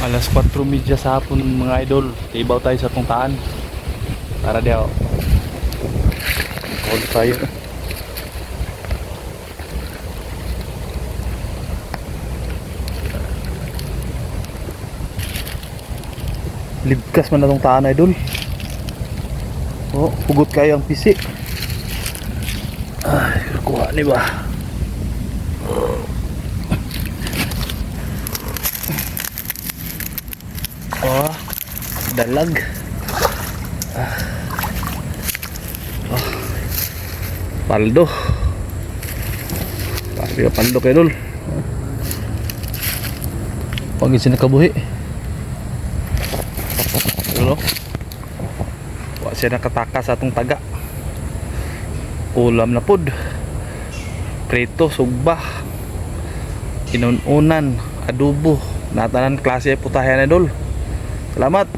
Alas 4:30 sa hapon mga idol. Ibaw tayo sa tungtaan. Para di ako. Hold tayo. Libkas man na tong taan idol. Oh, hugot kayo ang pisi. Ay, kuha ni ba? Oh, dalag. Oh, paldo. Paldo kayo dul. Pagin siya nakabuhi. Dulo. Wa siya nakataka sa atong taga. Ulam na pod. Prito, sugba. Inununan, adobo. Natanan klase putahe na dul. Salamat.